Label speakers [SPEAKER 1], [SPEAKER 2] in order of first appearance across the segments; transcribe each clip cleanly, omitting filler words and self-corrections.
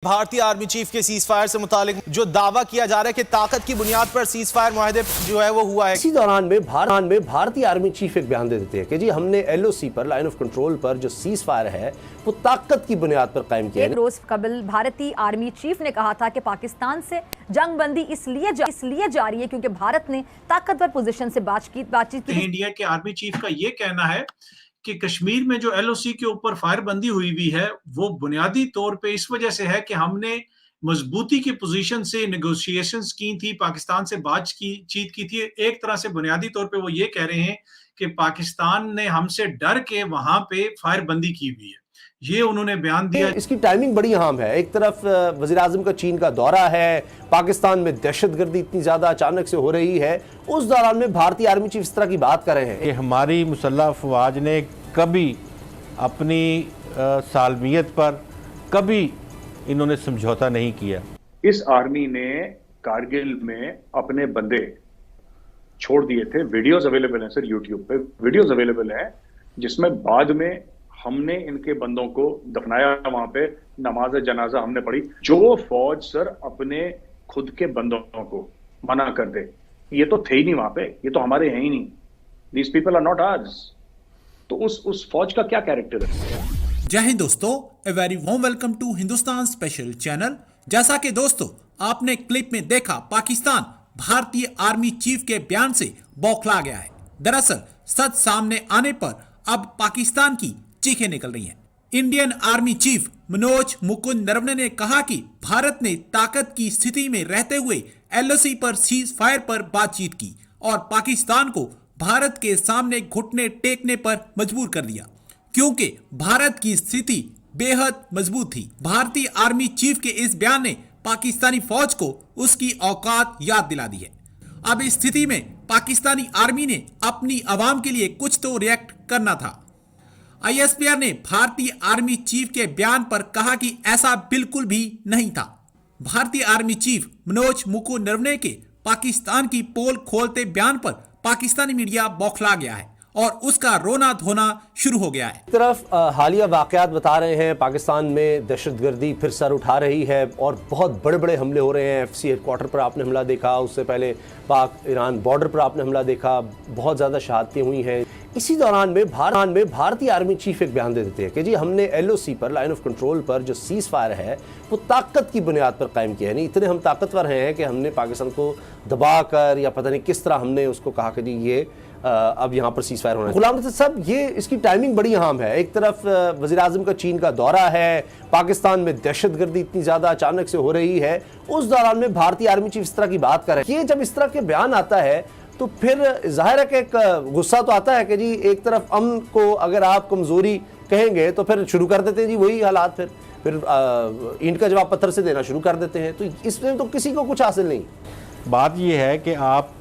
[SPEAKER 1] भारतीय army chief के cease fire से मुतालिक जो दावा किया जा रहा है कि ताकत की बुनियाद पर सीज फायर मुआहदे जो है वो हुआ है।
[SPEAKER 2] इसी दौरान में भारतीय आर्मी चीफ एक बयान दे देते हैं कि जी हमने एलओसी पर, लाइन ऑफ कंट्रोल पर जो सीज फायर है वो ताकत की बुनियाद पर कायम किया है।
[SPEAKER 3] एक रोज कबल भारतीय आर्मी चीफ ने कहा था कि पाकिस्तान से जंगबंदी इसलिए जारी है क्योंकि भारत ने ताकतवर पोजीशन से बातचीत की।
[SPEAKER 4] इंडिया के आर्मी चीफ का ये कहना है कि कश्मीर में जो एलओसी के ऊपर फायरबंदी हुई है वो बुनियादी तौर पे इस वजह से है कि हमने मजबूती की पोजीशन से नेगोशिएशंस की थी, पाकिस्तान से बातचीत की थी। एक तरह से बुनियादी तौर पे वो ये कह रहे हैं कि पाकिस्तान ने हमसे डर के वहां पे फायरबंदी की हुई है, ये उन्होंने बयान दिया।
[SPEAKER 2] इसकी टाइमिंग बड़ी अहम है। एक तरफ वज़ीर-ए-आज़म का चीन का दौरा है, पाकिस्तान में दहशतगर्दी इतनी ज्यादा अचानक से हो रही है, उस दौरान में भारतीय आर्मी चीफ इस तरह की बात कर रहे हैं
[SPEAKER 5] कि हमारी मुसल्लह अफवाज ने कभी अपनी सालमियत पर कभी इन्होंने समझौता नहीं किया।
[SPEAKER 6] इस आर्मी ने कारगिल में अपने बंदे छोड़ दिए थे। वीडियोस अवेलेबल हैं सर, यूट्यूब पे वीडियोस अवेलेबल है जिसमें बाद में हमने इनके बंदों को दफनाया, वहां पे नमाज जनाजा हमने पढ़ी। जो फौज सर अपने खुद के बंदों को मना कर दे, ये तो थे ही नहीं वहां पे, ये तो हमारे हैं ही नहीं, these people are not ours. तो उस फौज का क्या कैरेक्टर है?
[SPEAKER 7] जय हिंद दोस्तों, a very warm welcome to Hindustan special channel. जैसा कि दोस्तों आपने क्लिप में देखा, पाकिस्तान भारतीय आर्मी चीफ के बयान से बौखला गया है। दरअसल सच सामने आने पर अब पाकिस्तान की चीखें निकल रही हैं। Indian army chief Manoj Mukund Naravane ने कहा कि भारत ने ताकत की स्थिति में रहते हुए एलओसी पर सीज फायर पर बातचीत की और पाकिस्तान को भारत के सामने घुटने टेकने पर मजबूर कर दिया क्योंकि भारत की स्थिति बेहद मजबूत थी। भारतीय आर्मी चीफ के इस बयान ने पाकिस्तानी फौज को उसकी औकात याद दिला दी है। अब इस स्थिति में पाकिस्तानी आर्मी ने अपनी आवाम के लिए कुछ तो रिएक्ट करना था। आईएसपीआर ने भारतीय आर्मी चीफ के बयान पर कहा कि ऐसा बिल्कुल भी नहीं था। भारतीय आर्मी चीफ मनोज मुकुंद नरवणे के पाकिस्तान की पोल खोलते बयान पर पाकिस्तानी मीडिया बौखला गया है और उसका रोना धोना शुरू हो गया है।
[SPEAKER 2] एक तरफ हालिया वाकयात बता रहे हैं, पाकिस्तान में दहशतगर्दी फिर सर उठा रही है और बहुत बड़े बड़े हमले हो रहे हैं। एफसी हेडक्वार्टर पर आपने हमला देखा, उससे पहले पाक ईरान बॉर्डर पर आपने हमला देखा, बहुत ज़्यादा शहादतें हुई हैं। इसी दौरान में भारतीय आर्मी चीफ एक बयान दे देते हैं कि जी हमने एलओसी पर, लाइन ऑफ कंट्रोल पर जो सीज फायर है वो ताकत की बुनियाद पर कायम किया है। नहीं, इतने हम ताकतवर हैं कि हमने पाकिस्तान को दबा कर या पता नहीं किस तरह हमने उसको कहा कि जी ये अब यहाँ पर सीज फायर होना है। गुलाम नबी साहब, ये इसकी टाइमिंग बड़ी अहम है। एक तरफ वज़ीर-ए-आज़म का चीन का दौरा है, पाकिस्तान में दहशतगर्दी इतनी ज़्यादा अचानक से हो रही है, उस दौरान में भारतीय आर्मी चीफ इस तरह की बात कर रहे हैं। ये जब इस तरह के बयान आता है तो फिर जाहिर है कि एक गुस्सा तो आता है कि जी एक तरफ अमन को अगर आप कमज़ोरी कहेंगे तो फिर शुरू कर देते हैं जी वही हालात, फिर ईंट का जवाब पत्थर से देना शुरू कर देते हैं। तो इसमें तो किसी को कुछ हासिल नहीं।
[SPEAKER 5] बात यह है कि आप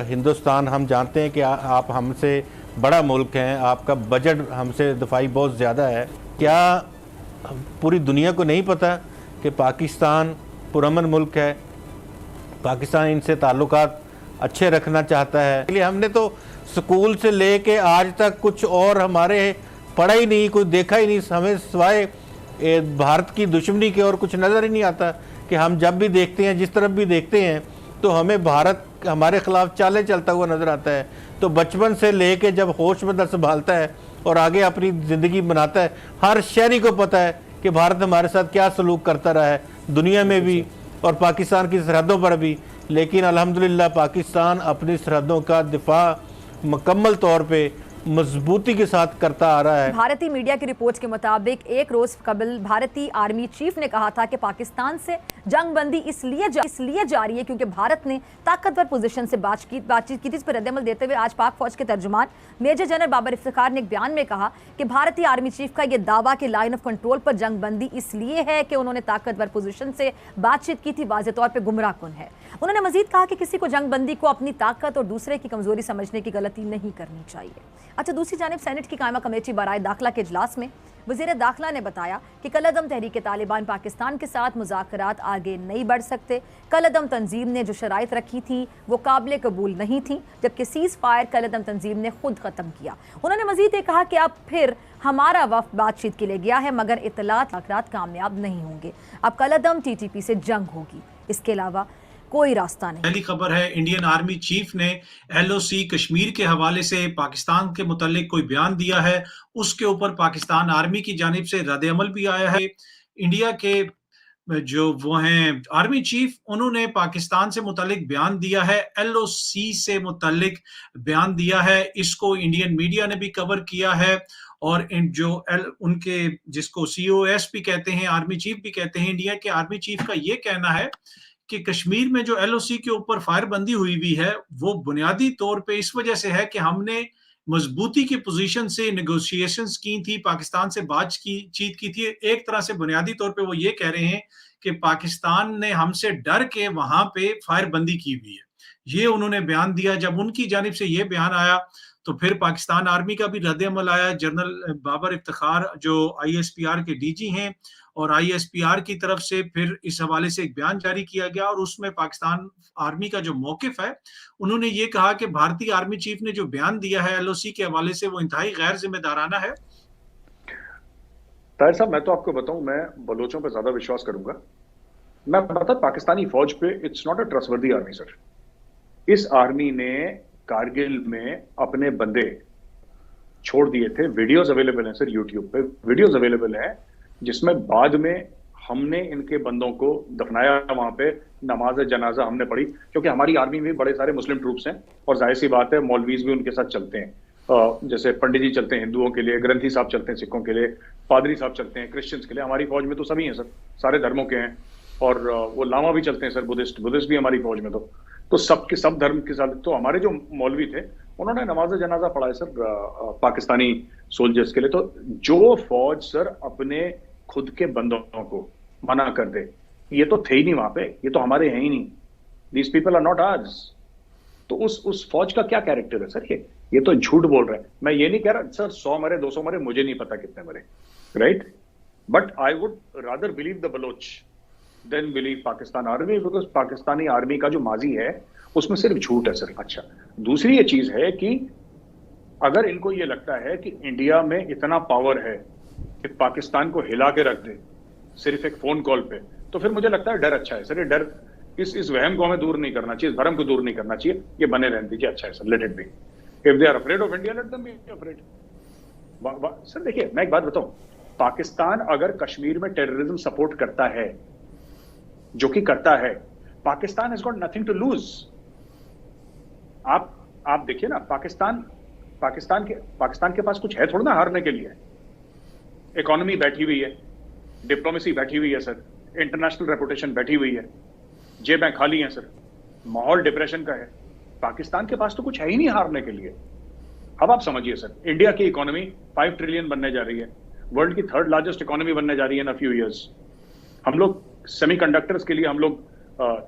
[SPEAKER 5] हिंदुस्तान, हम जानते हैं कि आप हमसे बड़ा मुल्क हैं, आपका बजट हमसे दफाई बहुत ज़्यादा है। क्या पूरी दुनिया को नहीं पता कि पाकिस्तान पुरअमन मुल्क है, पाकिस्तान इनसे ताल्लुकात अच्छे रखना चाहता है। इसलिए हमने तो स्कूल से लेके आज तक कुछ और हमारे पढ़ा ही नहीं, कुछ देखा ही नहीं, हमें सिवाय भारत की दुश्मनी के और कुछ नज़र ही नहीं आता कि हम जब भी देखते हैं, जिस तरफ भी देखते हैं तो हमें भारत हमारे खिलाफ चाले चलता हुआ नज़र आता है। तो बचपन से लेके जब होश में संभालता है और आगे अपनी ज़िंदगी बनाता है, हर शहरी को पता है कि भारत हमारे साथ क्या सलूक करता रहा है, दुनिया में भी और पाकिस्तान की सरहदों पर भी। लेकिन अल्हम्दुलिल्लाह पाकिस्तान अपनी सरहदों का दिफा मुकम्मल तौर पे मजबूती के साथ करता आ रहा है।
[SPEAKER 3] भारतीय मीडिया की रिपोर्ट्स के मुताबिक एक रोज कबल भारतीय आर्मी चीफ ने कहा था कि पाकिस्तान से जंगबंदी इसलिए जारी है क्योंकि भारत ने ताकतवर पोजीशन से बातचीत की थी। इस पर रद्दमल देते हुए आज पाक फौज के तर्जुमान मेजर जनरल बाबर इफ्तिखार ने एक बयान में कहा कि भारतीय आर्मी चीफ का यह दावा कि लाइन ऑफ कंट्रोल पर जंगबंदी इसलिए है कि उन्होंने ताकतवर पोजीशन से बातचीत की थी, वाज़ेह तौर पर गुमराह कुन है। उन्होंने मजीद कहा कि किसी को जंगबंदी को अपनी ताकत और दूसरे की कमजोरी समझने की गलती नहीं करनी चाहिए। अच्छा, दूसरी जानिब सेनेट की कायमा कमेटी बराए दाखिला के इजलास में वज़ीर दाखिला ने बताया कि कलअदम तहरीक तालिबान पाकिस्तान के साथ मुज़ाकरात आगे नहीं बढ़ सकते। कलअदम तंजीम ने जो शराइत रखी थी वो काबिल कबूल नहीं थी, जबकि सीज़ फायर कलअदम तंजीम ने खुद ख़त्म किया। उन्होंने मजीद ये कहा कि अब फिर हमारा वफ़द बातचीत के लिए गया है, मगर इतलात मुज़ाकरात कामयाब नहीं होंगे। अब कलअदम TTP से जंग होगी, इसके अलावा कोई रास्ता नहीं।
[SPEAKER 4] पहली खबर है, इंडियन आर्मी चीफ ने LOC कश्मीर के हवाले से पाकिस्तान के मुतालिक कोई बयान दिया है, उसके ऊपर पाकिस्तान आर्मी की जानिब से रद्द-ए-अमल भी आया है। इंडिया के जो वो हैं आर्मी चीफ, उन्होंने पाकिस्तान से मुतालिक बयान दिया है, LOC से मुतालिक बयान दिया है। इसको इंडियन मीडिया ने भी कवर किया है और उनके जिसको COS भी कहते हैं, आर्मी चीफ भी कहते हैं, इंडिया के आर्मी चीफ का ये कहना है कि कश्मीर में जो LOC के ऊपर फायरबंदी हुई है वो बुनियादी तौर पे इस वजह से है कि हमने मजबूती की पोजीशन से नेगोशिएशंस की थी, पाकिस्तान से बातचीत की थी। एक तरह से बुनियादी तौर पे वो ये कह रहे हैं कि पाकिस्तान ने हमसे डर के वहां पे फायरबंदी की हुई है। ये उन्होंने बयान दिया। जब उनकी जानिब से ये बयान आया तो फिर पाकिस्तान आर्मी का भी रद्द-ए-अमल आया। जनरल बाबर इफ्तिखार जो ISPR के DG हैं और ISPR की तरफ से फिर इस हवाले से एक बयान जारी किया गया और उसमें पाकिस्तान आर्मी का जो मौकिफ है, उन्होंने ये कहा कि भारतीय आर्मी चीफ ने जो बयान दिया है LOC के हवाले से वो इंतहाई गैर जिम्मेदाराना है।
[SPEAKER 6] ताहिर साहब, मैं तो आपको बताऊं, मैं बलोचों पे ज्यादा विश्वास करूंगा। मैं बता, पाकिस्तानी फौज पे it's not a trustworthy army sir. इस आर्मी ने कारगिल में अपने बंदे छोड़ दिए थे। वीडियोस अवेलेबल हैं सर, यूट्यूब पे वीडियोस अवेलेबल हैं जिसमें बाद में हमने इनके बंदों को दफनाया, वहां पे नमाज जनाजा हमने पढ़ी, क्योंकि हमारी आर्मी में बड़े सारे मुस्लिम ट्रूप्स हैं और जाहिर सी बात है मौलवीज भी उनके साथ चलते हैं। जैसे पंडित जी चलते हैं हिंदुओं के लिए, ग्रंथी साहब चलते हैं सिखों के लिए, पादरी साहब चलते हैं क्रिश्चियंस के लिए। हमारी फौज में तो सभी हैं सर, सारे धर्मों के हैं। और वो लामा भी चलते हैं सर, बुद्धिस्ट भी हमारी फौज में। तो सबके सब धर्म के साथ। तो हमारे जो मौलवी थे उन्होंने नमाज जनाजा पढ़ा है सर पाकिस्तानी सोल्जर्स के लिए। तो जो फौज सर अपने खुद के बंदों को मना कर दे, ये तो थे ही नहीं वहां पे, ये तो हमारे हैं ही नहीं। These people are not ours. तो उस फौज का क्या कैरेक्टर है सर? ये तो झूठ बोल रहे हैं। मैं ये नहीं कह रहा सर 100 मरे 200 मरे, मुझे नहीं पता कितने मरे, right? But I would rather believe the Baloch than believe Pakistan army, because Pakistani army का जो माजी है उसमें सिर्फ झूठ है सर। अच्छा, दूसरी ये चीज है कि अगर इनको ये लगता है कि इंडिया में इतना पावर है कि पाकिस्तान को हिला के रख दे सिर्फ एक फोन कॉल पे, तो फिर मुझे लगता है डर अच्छा है सर। ये डर इस वहम को हमें दूर नहीं करना चाहिए, इस भरम को दूर नहीं करना चाहिए। ये बने रहने दीजिए, अच्छा है sir, let it be. If they are afraid of India, let them be afraid. Sir देखिए, मैं एक बात बताऊं, पाकिस्तान अगर कश्मीर में टेररिज्म सपोर्ट करता है, जो कि करता है, Pakistan has got nothing to lose. आप देखिए ना, पाकिस्तान के पास कुछ है थोड़ा ना हारने के लिए। इकोनॉमी बैठी हुई है, डिप्लोमेसी बैठी हुई है सर, इंटरनेशनल रेपुटेशन बैठी हुई है, जेबें खाली हैं सर, माहौल डिप्रेशन का है। पाकिस्तान के पास तो कुछ है ही नहीं हारने के लिए। अब आप समझिए सर, इंडिया की इकोनॉमी 5 ट्रिलियन बनने जा रही है, वर्ल्ड की 3rd लार्जेस्ट इकोनॉमी बनने जा रही है इन अ फ्यू इयर्स। हम लोग सेमीकंडक्टर्स के लिए हम लोग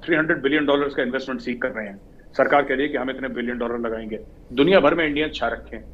[SPEAKER 6] $300 बिलियन का इन्वेस्टमेंट सीख कर रहे हैं। सरकार कह रही है कि हम इतने $1 बिलियन लगाएंगे। दुनिया भर में इंडियंस छा रखे हैं।